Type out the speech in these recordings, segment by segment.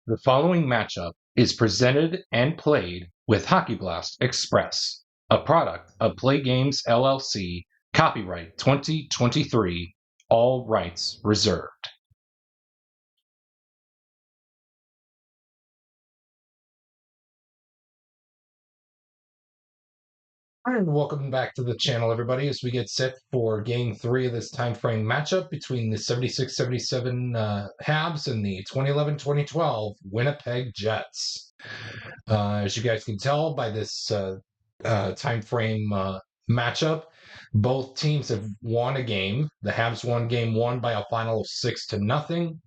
The following matchup is presented and played with Hockey Blast Express, a product of Play Games LLC, copyright 2023, all rights reserved. And welcome back to the channel, everybody, as we get set for Game 3 of this time frame matchup between the 76-77 Habs and the 2011-2012 Winnipeg Jets. As you guys can tell by this time frame matchup, both teams have won a game. The Habs won Game 1 by a final of 6-0.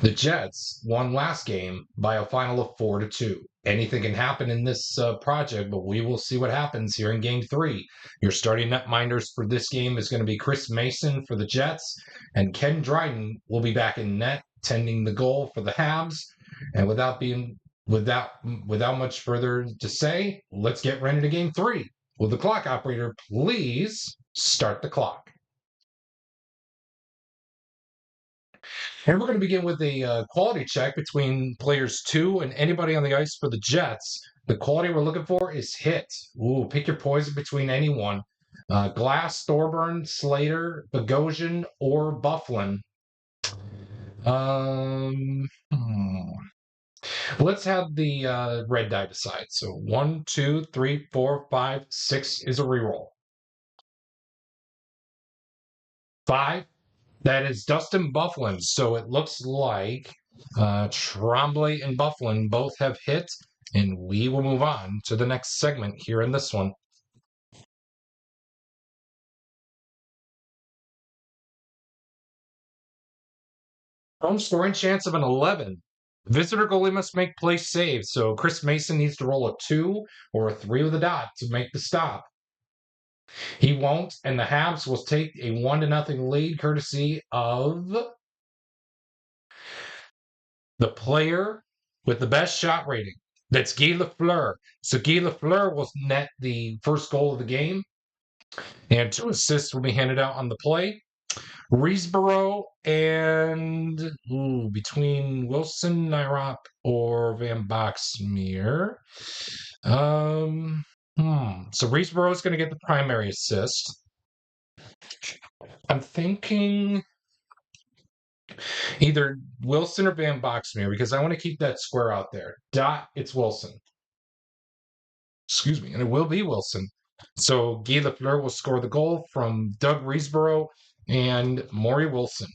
The Jets won last game by a final of 4-2. Anything can happen in this project, but we will see what happens here in Game 3. Your starting netminders for this game is going to be Chris Mason for the Jets, and Ken Dryden will be back in net, tending the goal for the Habs. And without much further to say, let's get ready to Game 3. Will the clock operator please start the clock? And we're going to begin with a quality check between players 2 and anybody on the ice for the Jets. The quality we're looking for is hit. Ooh, pick your poison between anyone. Glass, Thorburn, Slater, Bogosian, or Bufflin. Let's have the red die decide. So 1, 2, 3, 4, 5, 6 is a reroll. 5. That is Dustin Bufflin. So it looks like Tremblay and Bufflin both have hit, and we will move on to the next segment here in this one. Home scoring chance of an 11. Visitor goalie must make place save, so Chris Mason needs to roll a 2 or a 3 with a dot to make the stop. He won't, and the Habs will take a 1-0 lead courtesy of the player with the best shot rating. That's Guy Lafleur. So Guy Lafleur will net the first goal of the game, and 2 assists will be handed out on the play. Riesborough and between Wilson, Nyrop, or Van Boxmeer. So Riesborough is going to get the primary assist. I'm thinking either Wilson or Van Boxmeer because I want to keep that square out there. Dot, it's Wilson. Excuse me, and it will be Wilson. So Guy Lafleur will score the goal from Doug Riesborough and Maury Wilson.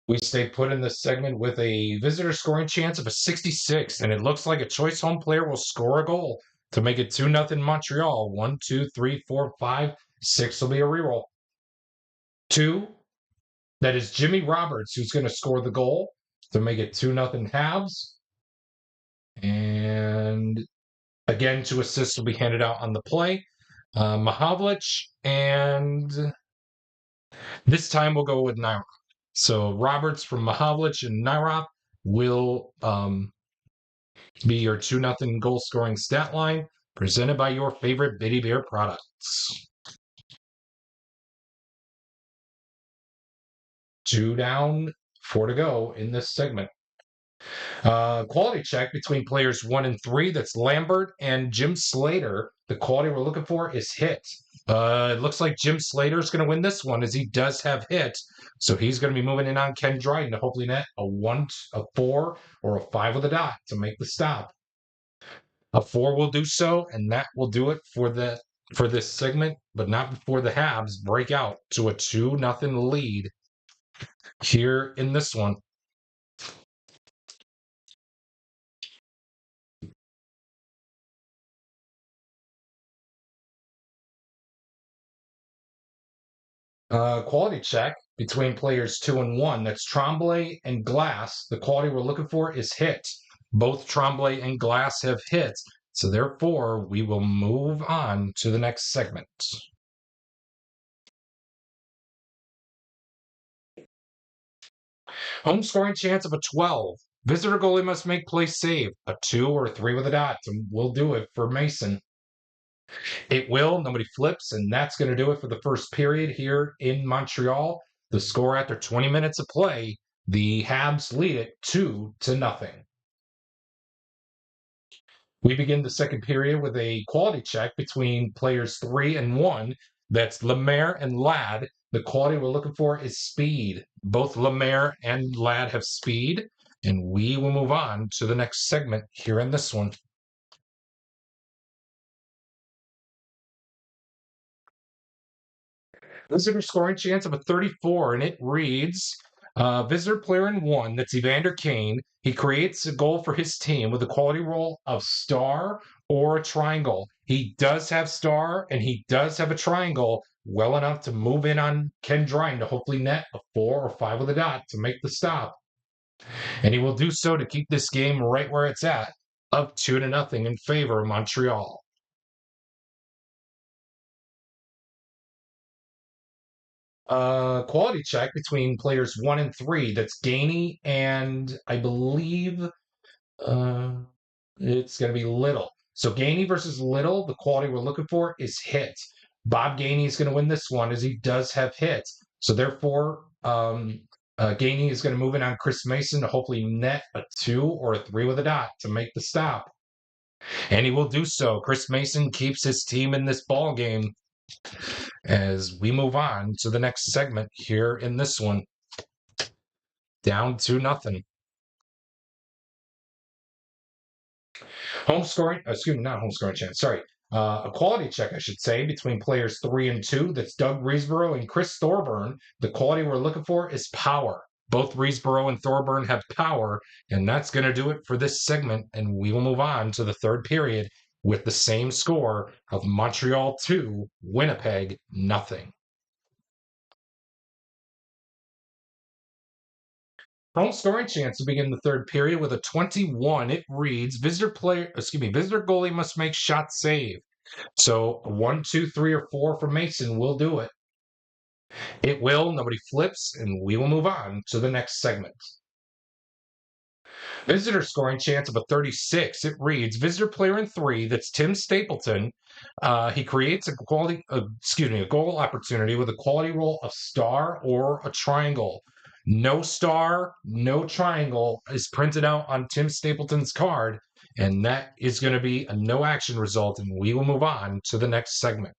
We stay put in this segment with a visitor scoring chance of a 66, and it looks like a choice home player will score a goal to make it 2-0 Montreal. 1, 2, 3, 4, 5, 6 will be a reroll. 2, that is Jimmy Roberts, who's going to score the goal to make it 2-0 Habs. And again, 2 assists will be handed out on the play. Mahavlich, and this time we'll go with Nyrop. So Roberts from Mahavlich and Nyrop will be your 2-0 goal scoring stat line, presented by your favorite Bitty Bear products. 2 down, 4 to go in this segment. Quality check between players 1 and 3. That's Lambert and Jim Slater. The quality we're looking for is hit. It looks like Jim Slater is going to win this one as he does have hit. So he's going to be moving in on Ken Dryden to hopefully net a 1, a 4, or a 5 with a dot to make the stop. A 4 will do so, and that will do it for this segment, but not before the Habs break out to a 2-0 lead here in this one. Quality check between players 2 and 1. That's Tremblay and Glass. The quality we're looking for is hit. Both Tremblay and Glass have hit. So therefore, we will move on to the next segment. Home scoring chance of a 12. Visitor goalie must make place save. A 2 or a 3 with a dot. And we'll do it for Mason. It will. Nobody flips, and that's going to do it for the first period here in Montreal. The score after 20 minutes of play, the Habs lead it 2-0. We begin the second period with a quality check between players 3 and 1. That's Lemaire and Ladd. The quality we're looking for is speed. Both Lemaire and Ladd have speed, and we will move on to the next segment here in this one. Visitor scoring chance of a 34, and it reads visitor player in 1, that's Evander Kane. He creates a goal for his team with a quality roll of star or a triangle. He does have star and he does have a triangle well enough to move in on Ken Dryden to hopefully net a 4 or 5 with a dot to make the stop. And he will do so to keep this game right where it's at, up 2-0 in favor of Montreal. Quality check between players 1 and 3. That's Gainey and I believe uh, it's going to be Little. So Gainey versus Little, the quality we're looking for is hit. Bob Gainey is going to win this one as he does have hits. So therefore, Gainey is going to move in on Chris Mason to hopefully net a 2 or a 3 with a dot to make the stop. And he will do so. Chris Mason keeps his team in this ball game as we move on to the next segment here in this one. Down 2-0. Home scoring, excuse me, not home scoring chance, sorry. A quality check, I should say, between players 3 and 2. That's Doug Riesborough and Chris Thorburn. The quality we're looking for is power. Both Riesborough and Thorburn have power, and that's going to do it for this segment. And we will move on to the third period with the same score of Montreal 2, Winnipeg 0. Home scoring chance to begin the third period with a 21. It reads visitor goalie must make shot save. So 1, 2, 3, or 4 for Mason will do it. It will. Nobody flips, and we will move on to the next segment. Visitor scoring chance of a 36. It reads visitor player in 3. That's Tim Stapleton. He creates a goal opportunity with a quality roll of star or a triangle. No star, no triangle is printed out on Tim Stapleton's card, and that is going to be a no action result. And we will move on to the next segment.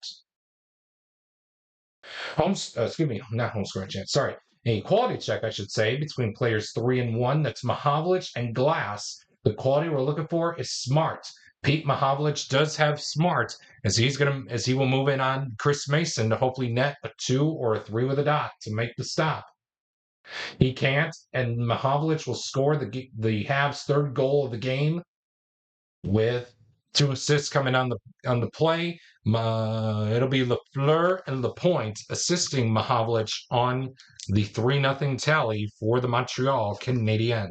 Not home scoring chance. Sorry, a quality check, I should say, between players 3 and 1. That's Mahovlich and Glass. The quality we're looking for is smart. Pete Mahovlich does have smart, as he will move in on Chris Mason to hopefully net a 2 or a 3 with a dot to make the stop. He can't, and Mahovlich will score the Habs' third goal of the game with 2 assists coming on the play. It'll be Lafleur and Lapointe assisting Mahovlich on the 3-0 tally for the Montreal Canadiens.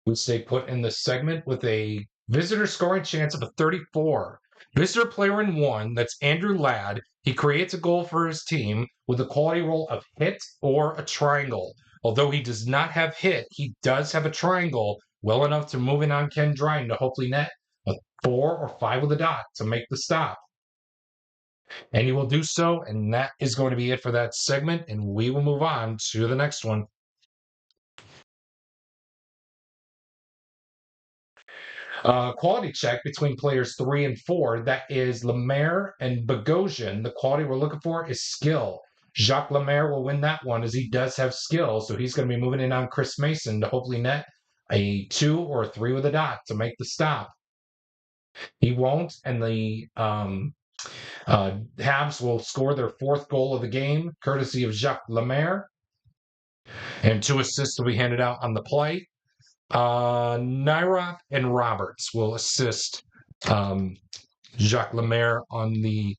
We stay put in this segment with a visitor scoring chance of a 34. Visitor player in 1, that's Andrew Ladd. He creates a goal for his team with a quality roll of hit or a triangle. Although he does not have hit, he does have a triangle well enough to move in on Ken Dryden to hopefully net a 4 or 5 with a dot to make the stop. And he will do so, and that is going to be it for that segment, and we will move on to the next one. Quality check between players 3 and 4. That is Lemaire and Bogosian. The quality we're looking for is skill. Jacques Lemaire will win that one as he does have skill. So he's going to be moving in on Chris Mason to hopefully net a 2 or a 3 with a dot to make the stop. He won't, and the Habs will score their 4th goal of the game, courtesy of Jacques Lemaire. And 2 assists will be handed out on the play. Nairath and Roberts will assist Jacques Lemaire on the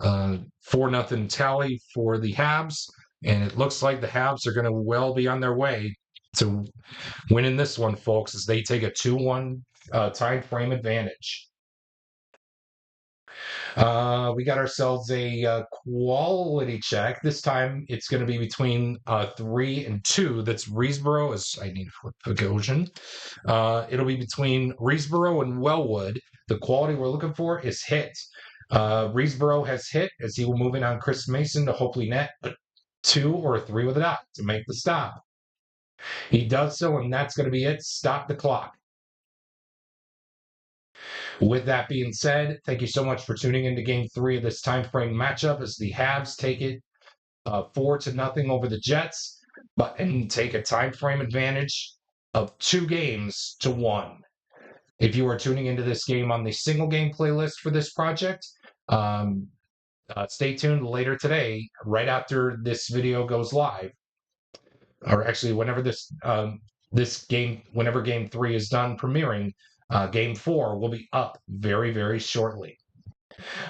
4-0 tally for the Habs. And it looks like the Habs are going to well be on their way to winning this one, folks, as they take a 2-1 time frame advantage. We got ourselves a quality check. This time it's going to be between 3 and 2. That's Reesboro. As I need to flip the Gaussian. It'll be between Reesboro and Wellwood. The quality we're looking for is hit. Reesboro has hit as he will move in on Chris Mason to hopefully net a 2 or a 3 with a dot to make the stop. He does so, and that's going to be it. Stop the clock. With that being said, thank you so much for tuning into Game 3 of this time frame matchup as the Habs take it 4-0 over the Jets, and take a time frame advantage of 2 games to 1. If you are tuning into this game on the single game playlist for this project, stay tuned later today, right after this video goes live, or actually whenever whenever Game 3 is done premiering, Game 4 will be up very, very shortly.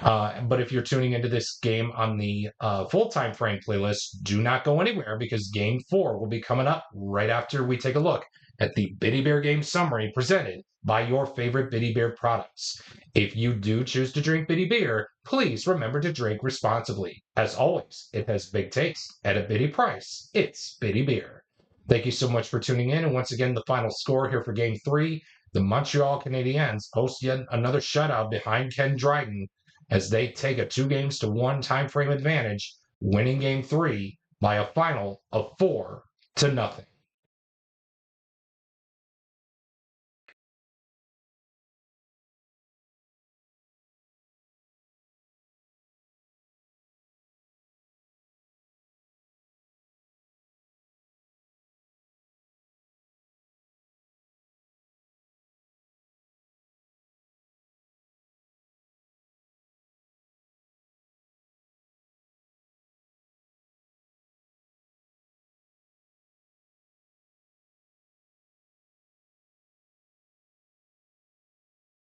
But if you're tuning into this game on the full time frame playlist, do not go anywhere because Game 4 will be coming up right after we take a look at the Biddy Bear game summary presented by your favorite Biddy Bear products. If you do choose to drink Biddy Beer, please remember to drink responsibly. As always, it has big taste at a Biddy price. It's Biddy Beer. Thank you so much for tuning in. And once again, the final score here for Game 3, the Montreal Canadiens post yet another shutout behind Ken Dryden as they take a 2-1 time frame advantage, winning Game 3 by a final of 4-0.